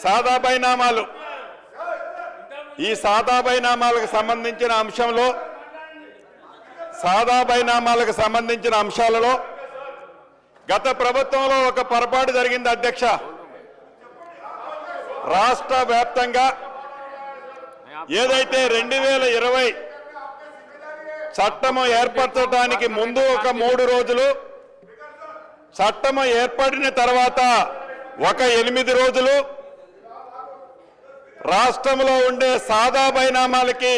సాదా బైనామాలు ఈ సాదా బైనామాలకు సంబంధించిన అంశంలో గత ప్రభుత్వంలో ఒక పొరపాటు జరిగింది అధ్యక్ష. రాష్ట్ర వ్యాప్తంగా ఏదైతే 2020 చట్టము ఏర్పరచడానికి ముందు ఒక 3 రోజులు, చట్టము ఏర్పడిన తర్వాత ఒక 8 రోజులు రాష్ట్రంలో ఉండే సాదా బైనామాలకి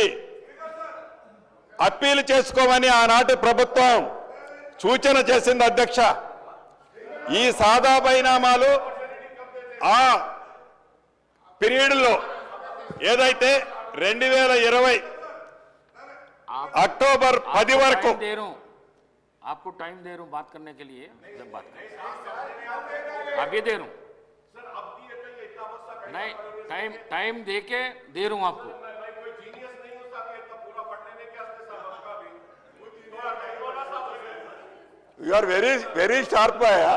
అప్పీల్ చేసుకోమని ఆనాటి ప్రభుత్వం సూచన చేసింది అధ్యక్ష. ఈ సాదా బైనామాలు ఆ పీరియడ్లో ఏదైతే 2020 अक्टूबर 10 वరకు आपको टाइम दे रहा हूं बात करने के लिए, जब बात करें अभी दे रहा हूं, नहीं टाइम दे के दे रहा हूं आपको. यू आर वेरी शार्प आया.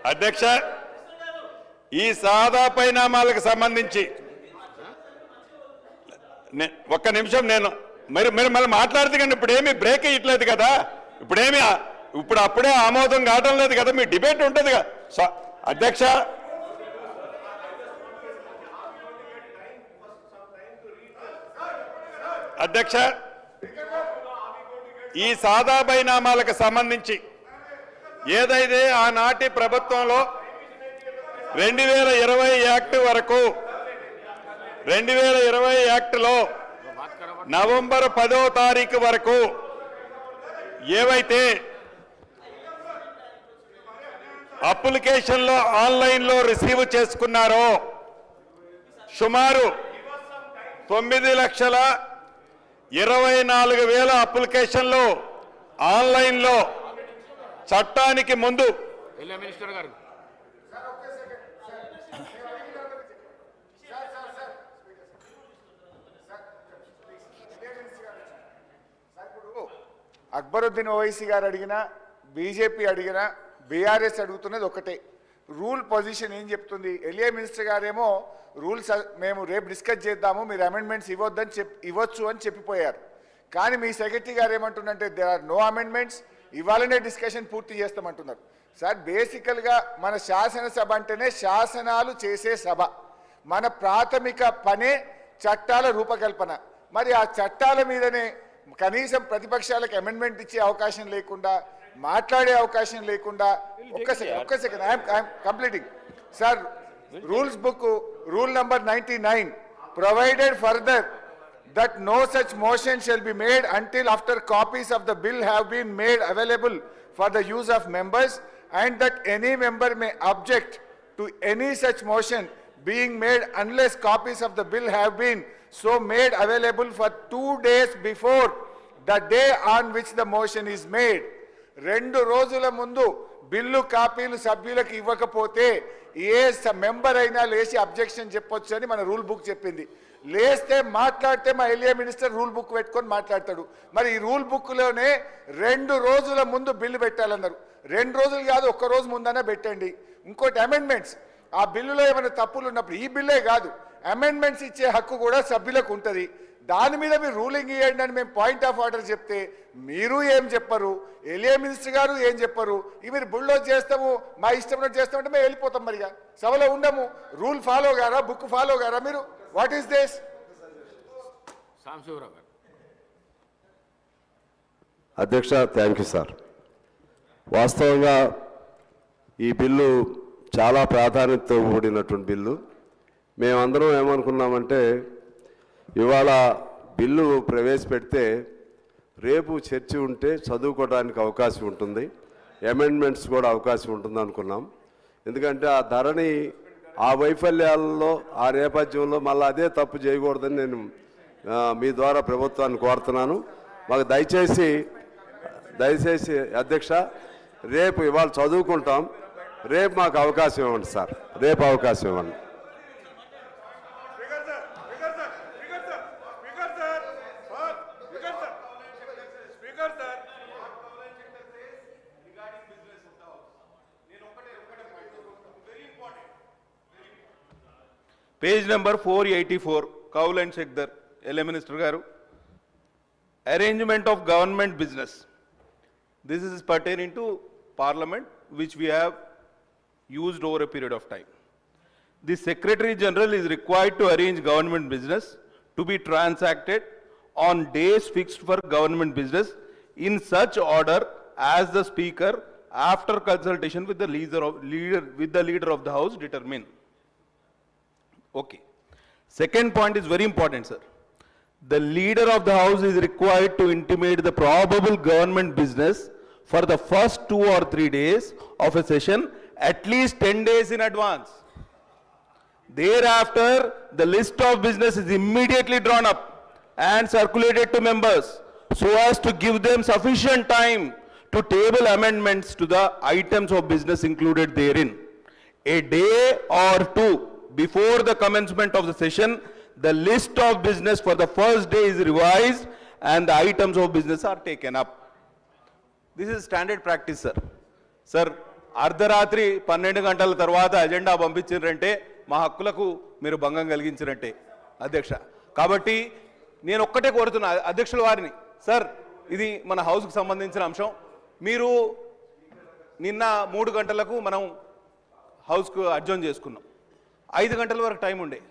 అధ్యక్ష, ఈ సాదా పరిణామాలకు సంబంధించి ఒక్క నిమిషం నేను మీరు మళ్ళీ మాట్లాడితే కానీ ఇప్పుడేమీ బ్రేక్ ఇవ్వట్లేదు కదా, ఇప్పుడు అప్పుడే ఆమోదం కావడం లేదు కదా, మీ డిబేట్ ఉంటుంది కదా అధ్యక్ష. అధ్యక్ష, ఈ సాదా బైనామాలకు సంబంధించి ఏదైతే ఆనాటి ప్రభుత్వంలో 2020 యాక్ట్ వరకు 2020 యాక్ట్లో నవంబర్ 10వ తారీఖు వరకు ఏవైతే అప్లికేషన్లో ఆన్లైన్లో రిసీవ్ చేసుకున్నారో సుమారు 9,24,000 అప్లికేషన్లు ఆన్లైన్లో చట్టానికి ముందు మినిస్టర్ గారు అక్బరుద్దీన్ ఓవైసీ గారు అడిగినా, బీజేపీ అడిగినా, బీఆర్ఎస్ అడుగుతున్నది ఒకటే, రూల్ పొజిషన్ ఏం చెప్తుంది? ఎల్ఏ మినిస్టర్ గారేమో రూల్స్ మేము రేపు డిస్కస్ చేద్దాము, మీరు అమెండ్మెంట్స్ ఇవ్వచ్చు అని చెప్పిపోయారు. కానీ మీ సెక్రటరీ గారు ఏమంటున్నంటే దేర్ ఆర్ నో అమెండ్మెంట్స్, ఇవాళనే డిస్కషన్ పూర్తి చేస్తామంటున్నారు. సార్, బేసికల్గా మన శాసనసభ అంటేనే శాసనాలు చేసే సభ. మన ప్రాథమిక పనే చట్టాల రూపకల్పన. మరి ఆ చట్టాల మీదనే కనీసం ప్రతిపక్షాలకు అమెండ్మెంట్ ఇచ్చే అవకాశం లేకుండా, మాట్లాడే అవకాశం లేకుండా, ఒక్క second I'm completing sir. Rules book rule number 99 provided further that no such motion shall be made until after copies of the bill have been made available for the use of members, and that any member may object to any such motion being made unless copies of the bill have been so made available for 2 days before the day on which the motion is made. 2 రోజుల ముందు bill కాపీలు సభ్యులకు ఇవ్వకపోతే a member అయినా లేచి objection చెప్పొచ్చు అని మన రూల్ బుక్ చెప్పింది. లేస్తే మాట్లాడితే మా ఎల్ఏ మినిస్టర్ రూల్ బుక్ పెట్టుకొని మాట్లాడతాడు. మరి ఈ రూల్ బుక్లోనే 2 రోజుల ముందు బిల్లు పెట్టాలన్నారు. 2 రోజులు కాదు, 1 రోజు ముందనే పెట్టండి. ఇంకోటి అమెండ్మెంట్స్, ఆ బిల్లులో ఏమైనా తప్పులు ఉన్నప్పుడు, ఈ బిల్లే కాదు అమెండ్మెంట్స్ ఇచ్చే హక్కు కూడా సభ్యులకు ఉంటుంది. దాని మీద మీరు రూలింగ్ ఇవ్వండి అని మేము పాయింట్ ఆఫ్ ఆర్డర్ చెప్తే మీరు ఏం చెప్పరు, ఎల్ఏ మినిస్టర్ గారు ఏం చెప్పరు. మీరు బుల్డోజ్ చేస్తాము, మా ఇష్టం చేస్తామంటే మేము వెళ్ళిపోతాం. మరిగా సభలో ఉండము. రూల్ ఫాలో గారా, బుక్ ఫాలో గారా మీరు? What is this? అధ్యక్ష, థ్యాంక్ యూ సార్. వాస్తవంగా ఈ బిల్లు చాలా ప్రాధాన్యతతో కూడినటువంటి బిల్లు. మేమందరం ఏమనుకున్నామంటే ఇవాళ బిల్లు ప్రవేశపెడితే రేపు చర్చ ఉంటే చదువుకోవడానికి అవకాశం ఉంటుంది, అమెండ్మెంట్స్ కూడా అవకాశం ఉంటుంది అనుకున్నాం. ఎందుకంటే ఆ ధరణి ఆ వైఫల్యాలలో ఆ నేపథ్యంలో మళ్ళీ అదే తప్పు చేయకూడదని నేను మీ ద్వారా ప్రభుత్వాన్ని కోరుతున్నాను. మాకు దయచేసి అధ్యక్ష, రేపు ఇవాళ చదువుకుంటాం, రేపు మాకు అవకాశం ఇవ్వండి సార్, రేపు అవకాశం ఇవ్వండి. Page number 484 Kaul and Shakdher LA minister గారు arrangement of government business. This is pertaining to Parliament, which we have used over a period of time. The Secretary General is required to arrange government business to be transacted on days fixed for government business in such order as the Speaker, after consultation with the leader of the House, determine. Okay. Second point is very important, sir. The leader of the House is required to intimate the probable government business for the first 2 or 3 days of a session at least 10 days in advance. Thereafter, the list of business is immediately drawn up and circulated to members so as to give them sufficient time to table amendments to the items of business included therein. A day or two before the commencement of the session, the list of business for the first day is revised and the items of business are taken up. This is standard practice, sir. Sir, అర్ధరాత్రి 12 గంటల తర్వాత agenda పంపించారంటే మా హక్కులకు మీరు భంగం కలిగించినట్టే అధ్యక్ష. కాబట్టి నేను ఒక్కటే కోరుతున్నా అధ్యక్షుల వారిని, సార్ ఇది మన హౌస్కు సంబంధించిన అంశం. మీరు నిన్న 3 గంటలకు మనం హౌస్కు అడ్జర్న్ చేసుకున్నాం. 5 గంటల వరకు టైం ఉండే.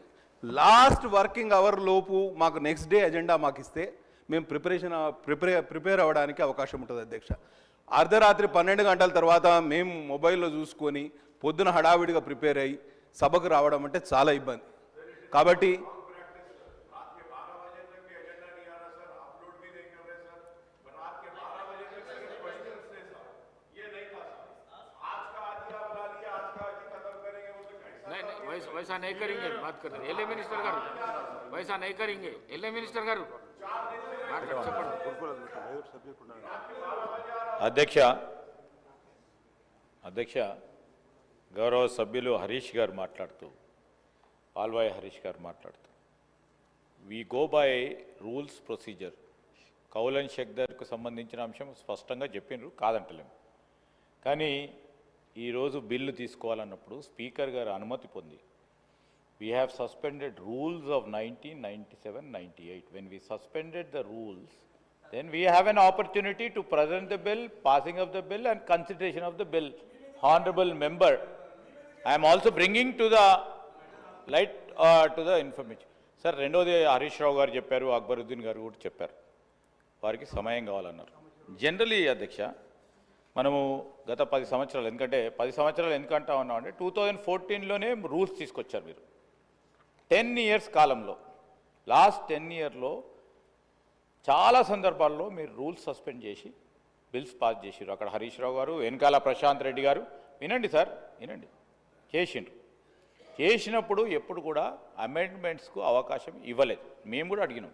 లాస్ట్ వర్కింగ్ అవర్ లోపు మాకు నెక్స్ట్ డే అజెండా మాకు ఇస్తే మేము ప్రిపేర్ అవ్వడానికి అవకాశం ఉంటుంది అధ్యక్ష. అర్ధరాత్రి 12 గంటల తర్వాత మేము మొబైల్లో చూసుకొని పొద్దున హడావిడిగా ప్రిపేర్ అయ్యి సభకు రావడం అంటే చాలా ఇబ్బంది. కాబట్టి वैसा नहीं करेंगे, बात कर रहे एलए मिनिस्टर गारू वैसा नहीं करेंगे. एलए मिनिस्टर गारू అధ్యక్ష గౌరవ సభ్యులు హరీష్ గారు మాట్లాడుతూ ఆల్వాయ్ హరీష్ గారు మాట్లాడుతూ we go by rules procedure. Kaul and షెక్దర్కు సంబంధించిన అంశం స్పష్టంగా చెప్పిండ్రు, కాదంటలేము. కానీ ఈరోజు బిల్లు తీసుకోవాలన్నప్పుడు స్పీకర్ గారు అనుమతి పొంది we have suspended rules of 1997-98. When we suspended the rules, then we have an opportunity to present the bill, passing of the bill and consideration of the bill. Honorable member, I am also bringing to the light to the information. Sir, రెండోది హరీష్ రావు గారు చెప్పారు, అక్బరుద్దీన్ గారు కూడా చెప్పారు, వారికి సమయం కావాలన్నారు. Generally అధ్యక్ష మనము గత 10 సంవత్సరాలు, ఎందుకంటే 10 సంవత్సరాలు ఎందుకంటా ఉన్నామంటే 2014లోనే రూల్స్ తీసుకొచ్చారు మీరు. 10 ఇయర్స్ కాలంలో, లాస్ట్ 10 ఇయర్లో చాలా సందర్భాల్లో మీరు రూల్స్ సస్పెండ్ చేసి బిల్స్ పాస్ చేసిరు. అక్కడ హరీష్ రావు గారు, వెనకాల ప్రశాంత్ రెడ్డి గారు, వినండి సార్ వినండి, చేసిండ్రు. చేసినప్పుడు ఎప్పుడు కూడా అమెండ్మెంట్స్కు అవకాశం ఇవ్వలేదు, మేము కూడా అడిగినాం.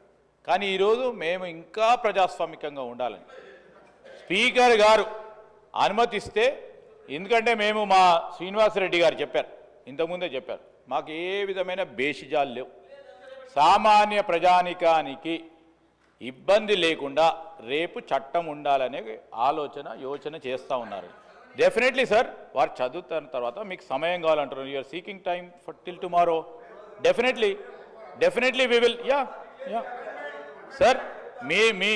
కానీ ఈరోజు మేము ఇంకా ప్రజాస్వామికంగా ఉండాలని స్పీకర్ గారు అనుమతిస్తే, ఎందుకంటే మేము మా శ్రీనివాసరెడ్డి గారు చెప్పారు, ఇంతకుముందే చెప్పారు, మాకు ఏ విధమైన బేషిజాలు లేవు, సామాన్య ప్రజానికానికి ఇబ్బంది లేకుండా రేపు చట్టం ఉండాలనే యోచన చేస్తూ ఉన్నారు. డెఫినెట్లీ సార్, వారు చదువుతున్న తర్వాత మీకు సమయం కావాలంటారు. You're seeking time for till tomorrow. Definitely we will. Yeah sir, me